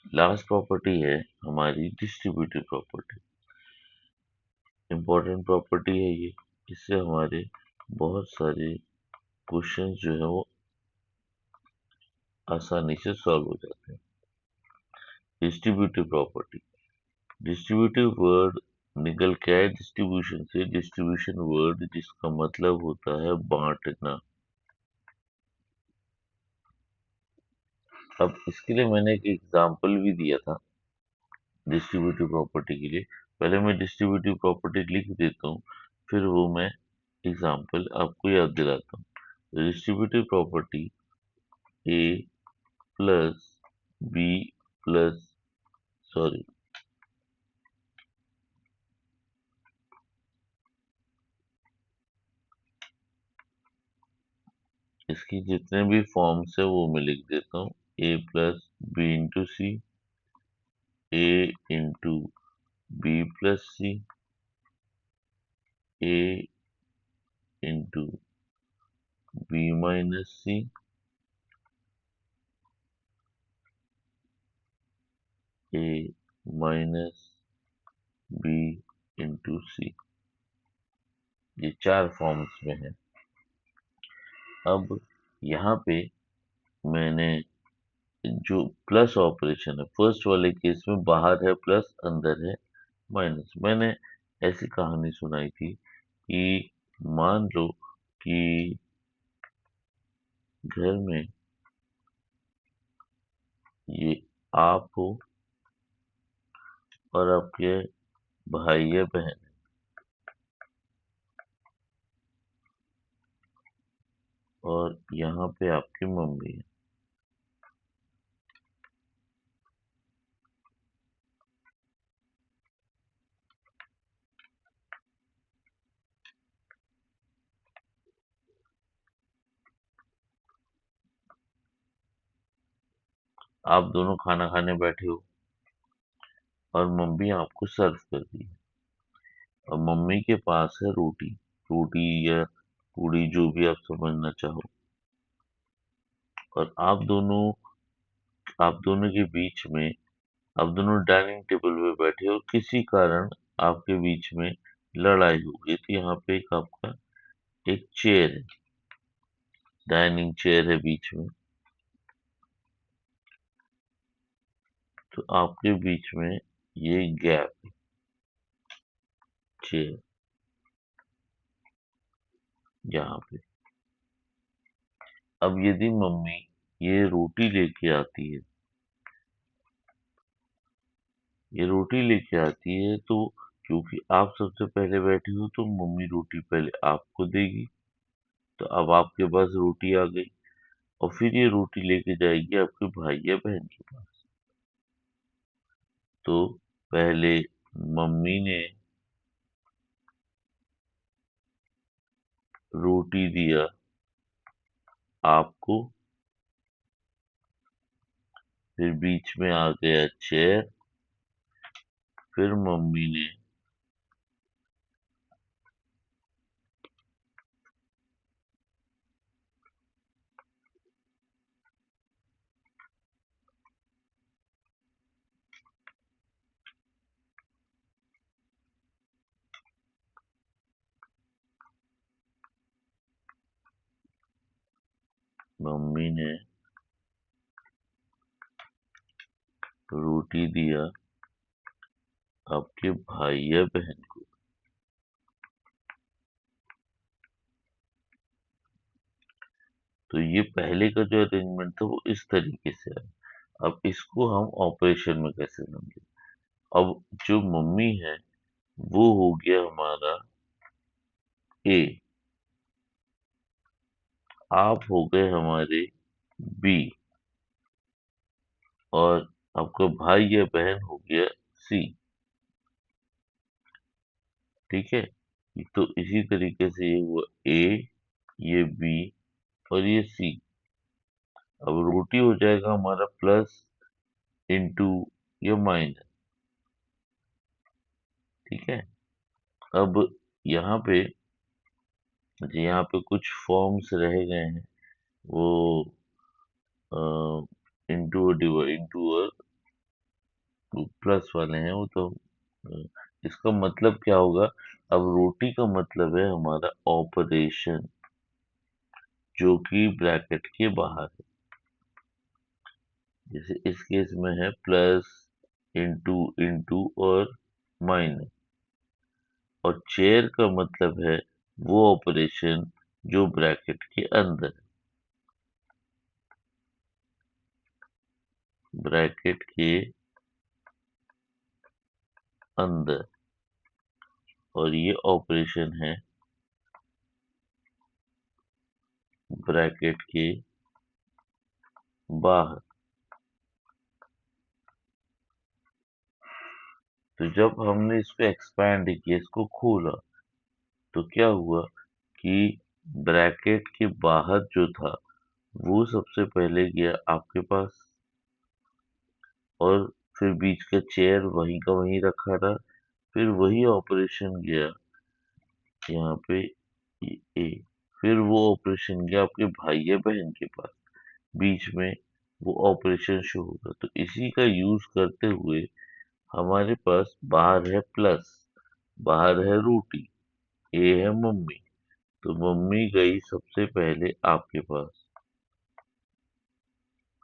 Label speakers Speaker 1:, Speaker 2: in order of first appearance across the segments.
Speaker 1: Last property है हमारी distributive property. Important property है ये, इससे हमारे बहुत सारे क्वेश्चन जो है वो आसानी से सॉल्व हो जाते हैं। डिस्ट्रीब्यूटिव प्रॉपर्टी, डिस्ट्रीब्यूटिव वर्ड निकल के आए डिस्ट्रीब्यूशन से, डिस्ट्रीब्यूशन वर्ड जिसका मतलब होता है बांटना। अब इसके लिए मैंने एक एग्जाम्पल भी दिया था डिस्ट्रीब्यूटिव प्रॉपर्टी के लिए। पहले मैं डिस्ट्रीब्यूटिव प्रॉपर्टी लिख देता हूँ, फिर वो मैं एग्जाम्पल आपको याद दिलाता हूँ। डिस्ट्रीब्यूटिव प्रॉपर्टी ए प्लस बी प्लस सॉरी इसकी जितने भी फॉर्म्स है वो मैं लिख देता हूँ। ए प्लस बी इंटू सी, ए इंटू बी प्लस सी, ए इंटू बी माइनस सी, ए माइनस बी इंटू सी। ये 4 फॉर्म्स में है। अब यहाँ पे मैंने जो प्लस ऑपरेशन है, फर्स्ट वाले केस में बाहर है प्लस, अंदर है माइनस। मैंने ऐसी कहानी सुनाई थी कि मान लो कि घर में ये आप हो और आपके भाई या बहन, और यहाँ पे आपकी मम्मी है। आप दोनों खाना खाने बैठे हो और मम्मी आपको सर्व कर दी है। और मम्मी के पास है रोटी, रोटी या पूड़ी जो भी आप समझना चाहो। और आप दोनों के बीच में, आप दोनों डाइनिंग टेबल पे बैठे हो, किसी कारण आपके बीच में लड़ाई हो गई। तो यहाँ पे एक आपका एक चेयर है, डाइनिंग चेयर है बीच में। तो आपके बीच में ये गैप है, चेयर यहाँ पे। अब यदि मम्मी ये रोटी लेके आती है, ये रोटी लेके आती है, तो क्योंकि आप सबसे पहले बैठे हो तो मम्मी रोटी पहले आपको देगी। तो अब आपके पास रोटी आ गई, और फिर ये रोटी लेके जाएगी आपके भाई या बहन के पास। तो पहले मम्मी ने रोटी दिया आपको, फिर बीच में आ गया चेयर, फिर मम्मी ने रोटी दिया आपके भाई या बहन को। तो ये पहले का जो अरेंजमेंट था वो इस तरीके से है। अब इसको हम ऑपरेशन में कैसे समझे। अब जो मम्मी है वो हो गया हमारा ए, आप हो गए हमारे बी, और आपका भाई या बहन हो गया सी। ठीक है, तो इसी तरीके से ये हुआ ए, ये बी और ये सी। अब रोटी हो जाएगा हमारा प्लस इंटू या माइनस। ठीक है, अब यहाँ पे यहाँ पे कुछ फॉर्म्स रह गए हैं, वो इंटू इंटू प्लस वाले हैं वो तो इसका मतलब क्या होगा? अब रोटी का मतलब है हमारा ऑपरेशन, जो कि ब्रैकेट के बाहर है। जैसे इस केस में है प्लस, इंटू, इंटू और माइनस। और चेयर का मतलब है वो ऑपरेशन जो ब्रैकेट के अंदर है, ब्रैकेट के अंदर। और ये ऑपरेशन है ब्रैकेट के बाहर। तो जब हमने इसको एक्सपैंड किया, इसको खोला, तो क्या हुआ कि ब्रैकेट के बाहर जो था वो सबसे पहले गया आपके पास, और फिर बीच का चेयर वहीं का वहीं रखा था। फिर वही ऑपरेशन गया यहाँ पे ए, फिर वो ऑपरेशन गया आपके भाई या बहन के पास, बीच में वो ऑपरेशन शो होगा। तो इसी का यूज करते हुए हमारे पास बाहर है प्लस, बाहर है रोटी, ए है मम्मी। तो मम्मी गई सबसे पहले आपके पास,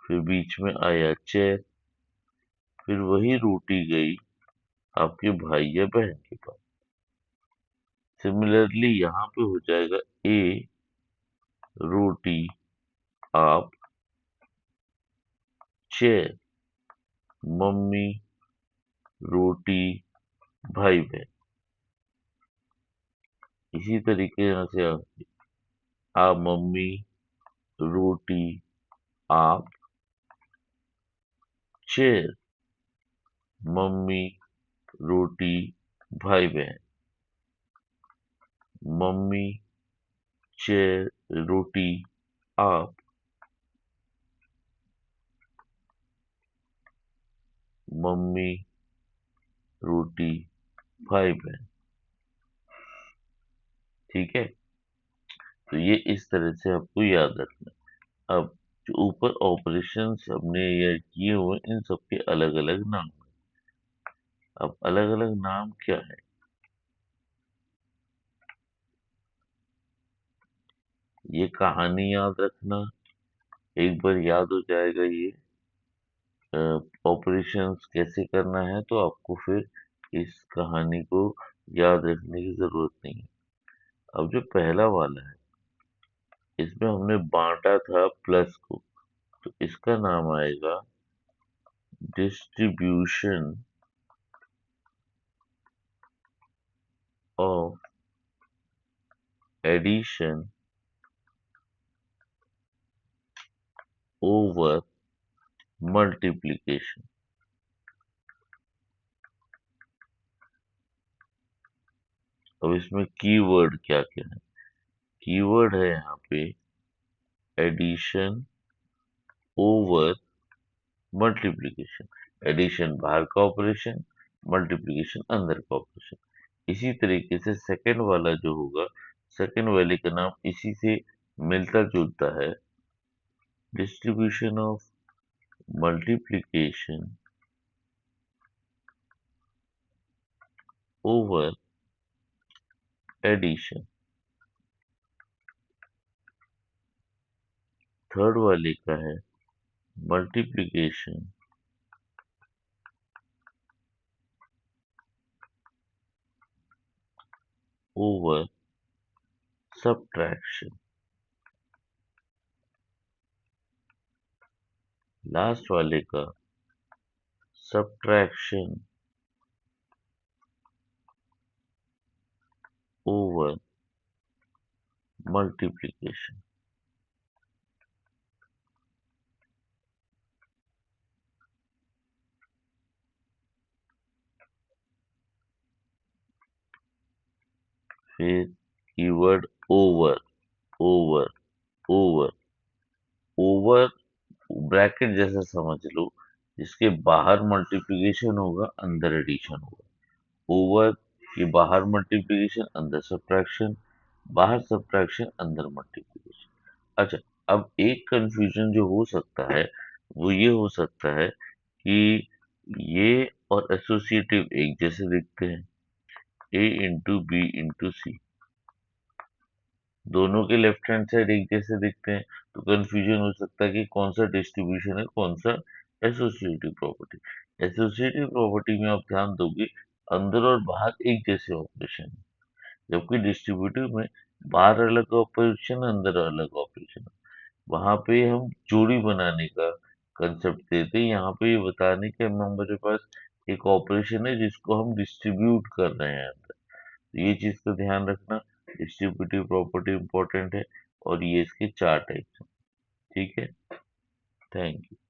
Speaker 1: फिर बीच में आया चेयर, फिर वही रोटी गई आपके भाई या बहन के पास। सिमिलरली यहाँ पे हो जाएगा ए रोटी आप चेयर, मम्मी रोटी भाई बहन। इसी तरीके यहाँ से आप मम्मी रोटी आप चेयर, मम्मी रोटी भाई बहन, मम्मी चेयर रोटी आप, मम्मी रोटी भाई बहन। ठीक है, तो ये इस तरह से आपको याद रखना है। अब जो ऊपर ऑपरेशंस हमने ये किए हुए इन सबके अलग अलग नाम हैं। अब अलग अलग नाम क्या है? ये कहानी याद रखना, एक बार याद हो जाएगा ये ऑपरेशंस कैसे करना है, तो आपको फिर इस कहानी को याद रखने की जरूरत नहीं है। अब जो पहला वाला है, इसमें हमने बांटा था प्लस को, तो इसका नाम आएगा distribution of addition over multiplication. अब इसमें कीवर्ड क्या क्या है? कीवर्ड है यहाँ पे एडिशन ओवर मल्टीप्लिकेशन। एडिशन बाहर का ऑपरेशन, मल्टीप्लिकेशन अंदर का ऑपरेशन। इसी तरीके से सेकंड वाला जो होगा, सेकंड वाले का नाम इसी से मिलता जुलता है, distribution of multiplication over addition. Third वाले का है मल्टीप्लिकेशन ओवर सब्ट्रैक्शन। लास्ट वाले का सब्ट्रैक्शन ओवर मल्टीप्लिकेशन। फिर keyword over, over, over. Over bracket जैसा समझ लो, जिसके बाहर मल्टीप्लिकेशन होगा अंदर एडिशन होगा। ओवर के बाहर मल्टीप्लिकेशन अंदर सब्ट्रैक्शन, बाहर सब्ट्रैक्शन अंदर मल्टीप्लिकेशन। अच्छा, अब एक कंफ्यूजन जो हो सकता है वो ये हो सकता है कि ये और एसोसिएटिव एक जैसे दिखते हैं, ए इंटू बी इंटू सी। दोनों के लेफ्ट हैंड साइड एक जैसे दिखते हैं, तो कंफ्यूजन हो सकता है कि कौन सा डिस्ट्रीब्यूशन है, कौन सा एसोसिएटिव प्रॉपर्टी। एसोसिएटिव प्रॉपर्टी में आप ध्यान दोगे अंदर और बाहर एक जैसे ऑपरेशन है, जबकि डिस्ट्रीब्यूटिव में बाहर अलग ऑपरेशन, अंदर अलग ऑपरेशन। वहां पे हम जोड़ी बनाने का कंसेप्ट देते हैं, यहाँ पे ये बताने के हमारे पास एक ऑपरेशन है जिसको हम डिस्ट्रीब्यूट कर रहे हैं अंदर। तो ये चीज का ध्यान रखना, डिस्ट्रीब्यूटिव प्रॉपर्टी इंपॉर्टेंट है, और ये इसके चार टाइप्स हैं। ठीक है, थैंक यू।